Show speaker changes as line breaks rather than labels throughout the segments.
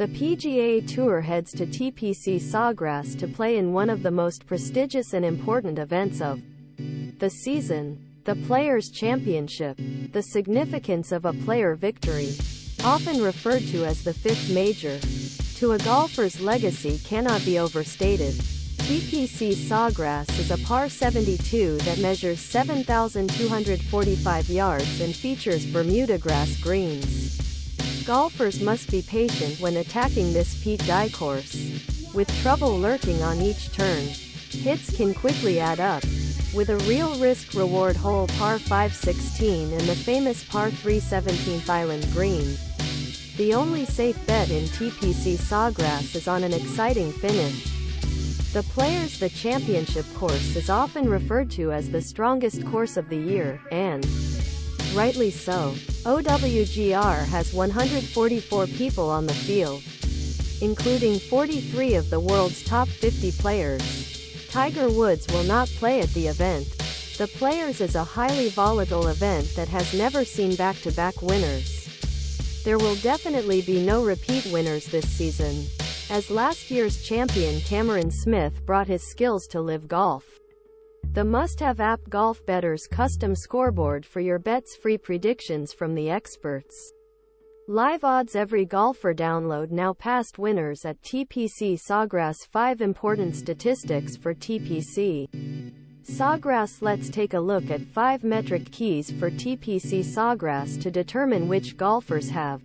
The PGA Tour heads to TPC Sawgrass to play in one of the most prestigious and important events of the season, the Players' Championship. The significance of a player victory, often referred to as the fifth major, to a golfer's legacy cannot be overstated. TPC Sawgrass is a par 72 that measures 7,245 yards and features Bermuda grass greens. Golfers must be patient when attacking this peat dye course, with trouble lurking on each turn. Hits can quickly add up, with a real risk-reward hole par 5/16 and the famous par 3 17th Island green. The only safe bet in TPC Sawgrass is on an exciting finish. The Players' Championship course is often referred to as the strongest course of the year, and rightly so. OWGR has 144 people on the field, including 43 of the world's top 50 players. Tiger Woods will not play at the event. The Players is a highly volatile event that has never seen back-to-back winners. There will definitely be no repeat winners this season, as last year's champion Cameron Smith brought his skills to Live Golf. The must-have app Golf Bettor's custom scoreboard for your bets-free predictions from the experts. Live odds every golfer download now past winners at TPC Sawgrass. 5 important statistics for TPC Sawgrass. Let's take a look at 5 metric keys for TPC Sawgrass to determine which golfers have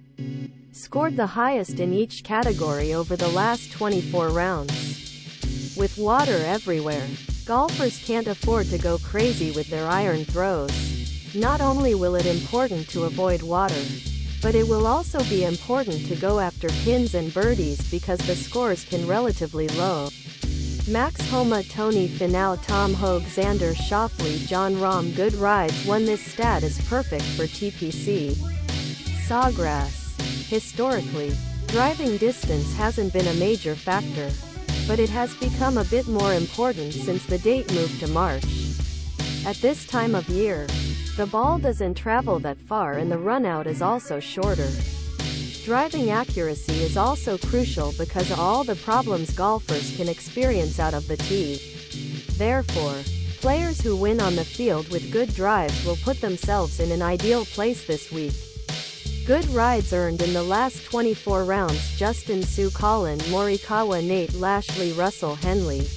scored the highest in each category over the last 24 rounds. With water everywhere, golfers can't afford to go crazy with their iron throws. Not only will it important to avoid water, but it will also be important to go after pins and birdies because the scores can relatively low. Max Homa, Tony Finau, Tom Hoge, Xander Schauffele, Jon Rahm. Good rides. 1. This stat is perfect for TPC Sawgrass. Historically, driving distance hasn't been a major factor, but it has become a bit more important since the date moved to March. At this time of year, the ball doesn't travel that far and the runout is also shorter. Driving accuracy is also crucial because of all the problems golfers can experience out of the tee. Therefore, players who win on the field with good drives will put themselves in an ideal place this week. Good rides earned in the last 24 rounds: Justin Sue, Colin Morikawa, Nate Lashley, Russell Henley,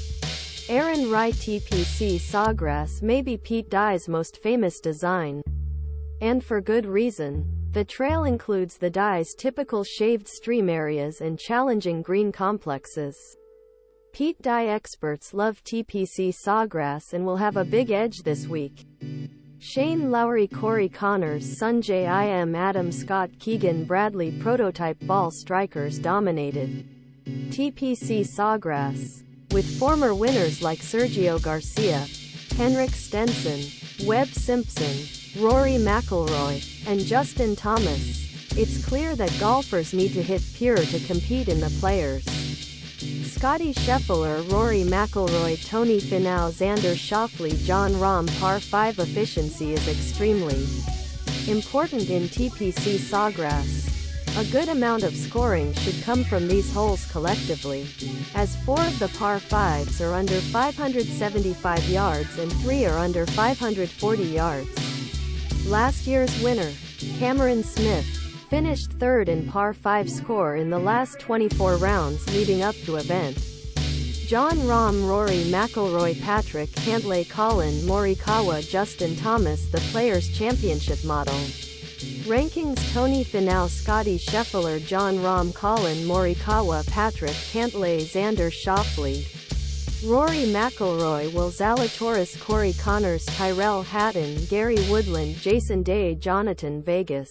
Aaron Rai. TPC Sawgrass may be peat dye's most famous design, and for good reason. The trail includes the dye's typical shaved stream areas and challenging green complexes. Peat dye experts love TPC Sawgrass and will have a big edge this week. Shane Lowry, Corey Connors, Sungjae Im, Adam Scott, Keegan Bradley. Prototype ball strikers dominated TPC Sawgrass, with former winners like Sergio Garcia, Henrik Stenson, Webb Simpson, Rory McIlroy, and Justin Thomas. It's clear that golfers need to hit pure to compete in the Players. Scottie Scheffler, Rory McIlroy, Tony Finau, Xander Schauffele, Jon Rahm. Par 5 efficiency is extremely important in TPC Sawgrass. A good amount of scoring should come from these holes collectively, as 4 of the par 5s are under 575 yards and 3 are under 540 yards. Last year's winner, Cameron Smith, finished third in par 5 score in the last 24 rounds leading up to event. Jon Rahm, Rory McIlroy, Patrick Cantlay, Colin Morikawa, Justin Thomas. The Players' Championship model rankings: Tony Finau, Scottie Scheffler, Jon Rahm, Colin Morikawa, Patrick Cantlay, Xander Schauffele, Rory McIlroy, Will Zalatoris, Corey Connors, Tyrrell Hatton, Gary Woodland, Jason Day, Jonathan Vegas,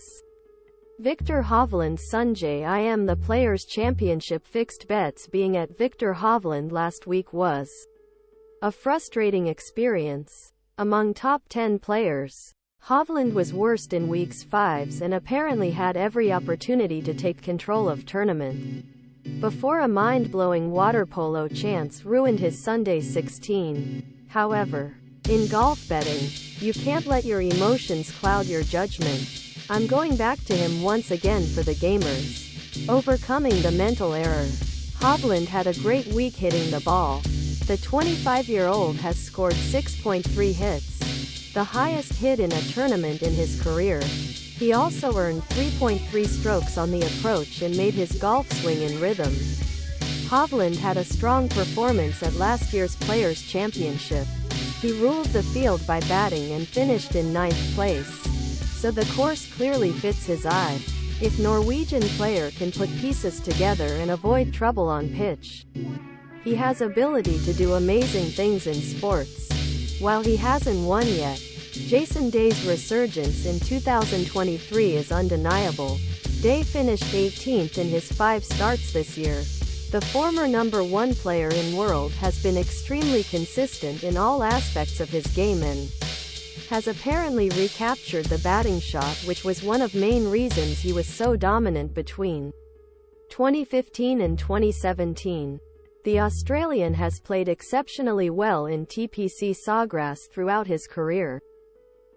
Viktor Hovland, Sungjae Im. The Players' Championship fixed bets being at Viktor Hovland last week was a frustrating experience. Among top 10 players, Hovland was worst in weeks 5s and apparently had every opportunity to take control of tournament before a mind-blowing water polo chance ruined his Sunday 16. However, in golf betting, you can't let your emotions cloud your judgment. I'm going back to him once again for the gamers. Overcoming the mental error. Hovland had a great week hitting the ball. The 25-year-old has scored 6.3 hits, the highest hit in a tournament in his career. He also earned 3.3 strokes on the approach and made his golf swing in rhythm. Hovland had a strong performance at last year's Players' Championship. He ruled the field by batting and finished in 9th place. So the course clearly fits his eye. If Norwegian player can put pieces together and avoid trouble on pitch, he has ability to do amazing things in sports. While he hasn't won yet, Jason Day's resurgence in 2023 is undeniable. Day finished 18th in his 5 starts this year. The former number 1 player in world has been extremely consistent in all aspects of his game and has apparently recaptured the batting shot, which was one of main reasons he was so dominant between 2015 and 2017. The Australian has played exceptionally well in TPC Sawgrass throughout his career.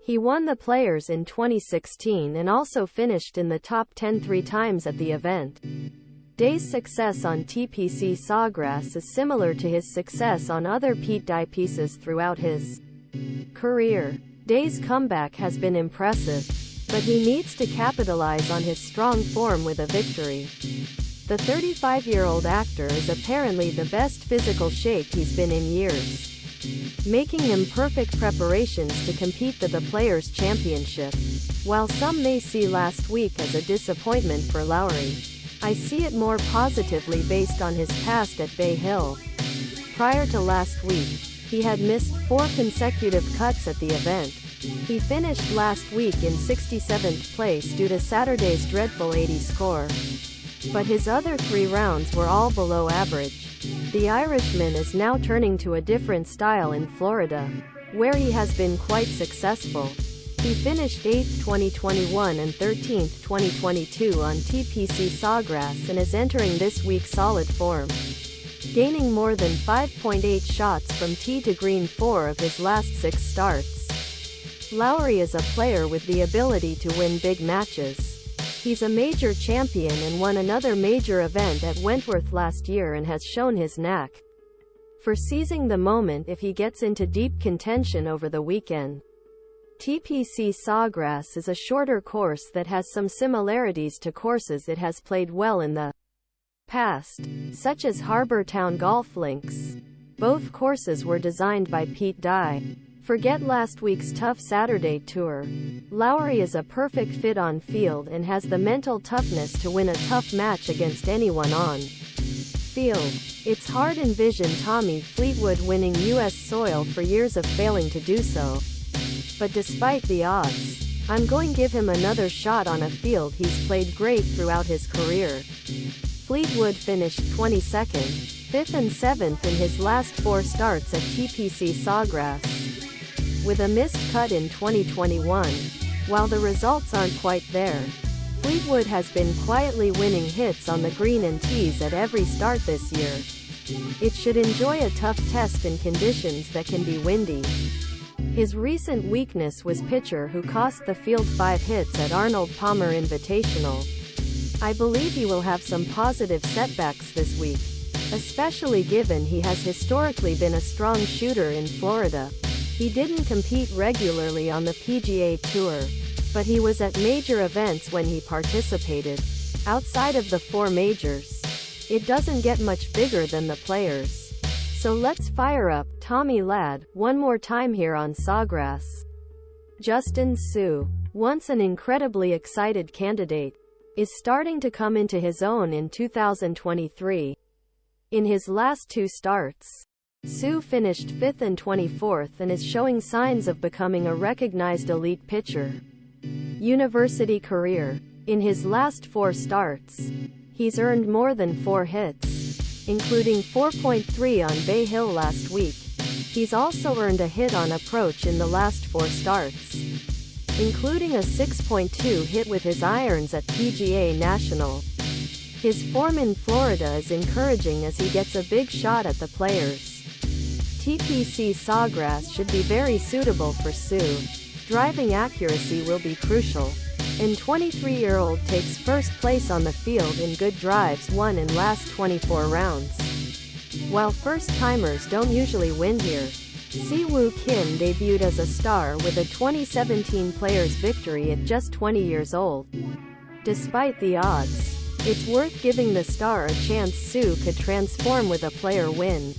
He won the Players in 2016 and also finished in the top 10 3 times at the event. Day's success on TPC Sawgrass is similar to his success on other Pete Dye pieces throughout his career. Day's comeback has been impressive, but he needs to capitalize on his strong form with a victory. The 35-year-old actor is apparently the best physical shape he's been in years, making him perfect preparations to compete at the Players' Championship. While some may see last week as a disappointment for Lowry, I see it more positively based on his past at Bay Hill. Prior to last week, he had missed 4 consecutive cuts at the event. He finished last week in 67th place due to Saturday's dreadful 80 score. But his other 3 rounds were all below average. The Irishman is now turning to a different style in Florida, where he has been quite successful. He finished 8th 2021 and 13th 2022 on TPC Sawgrass and is entering this week solid form, gaining more than 5.8 shots from tee to green 4 of his last 6 starts. Lowry is a player with the ability to win big matches. He's a major champion and won another major event at Wentworth last year and has shown his knack for seizing the moment if he gets into deep contention over the weekend. TPC Sawgrass is a shorter course that has some similarities to courses it has played well in the past, such as Harbour Town Golf Links. Both courses were designed by Pete Dye. Forget last week's tough Saturday tour. Lowry is a perfect fit on field and has the mental toughness to win a tough match against anyone on field. It's hard to envision Tommy Fleetwood winning US soil for years of failing to do so. But despite the odds, I'm going to give him another shot on a field he's played great throughout his career. Fleetwood finished 22nd, 5th and 7th in his last 4 starts at TPC Sawgrass, with a missed cut in 2021. While the results aren't quite there, Fleetwood has been quietly winning hits on the green and tees at every start this year. It should enjoy a tough test in conditions that can be windy. His recent weakness was pitcher who cost the field 5 hits at Arnold Palmer Invitational. I believe he will have some positive setbacks this week, especially given he has historically been a strong shooter in Florida. He didn't compete regularly on the PGA Tour, but he was at major events when he participated. Outside of the 4 majors, it doesn't get much bigger than the Players. So let's fire up Tommy Ladd one more time here on Sawgrass. Justin Suh, once an incredibly excited candidate, is starting to come into his own in 2023. In his last 2 starts, Suh finished 5th and 24th and is showing signs of becoming a recognized elite pitcher. University career. In his last 4 starts, he's earned more than 4 hits, including 4.3 on Bay Hill last week. He's also earned a hit on approach in the last 4 starts, including a 6.2 hit with his irons at PGA National. His form in Florida is encouraging as he gets a big shot at the Players. TPC Sawgrass should be very suitable for Suh. Driving accuracy will be crucial. And 23-year-old takes first place on the field in good drives won in last 24 rounds. While first-timers don't usually win here, Si-Woo Kim debuted as a star with a 2017 Players victory at just 20 years old. Despite the odds, it's worth giving the star a chance. Soo could transform with a player win.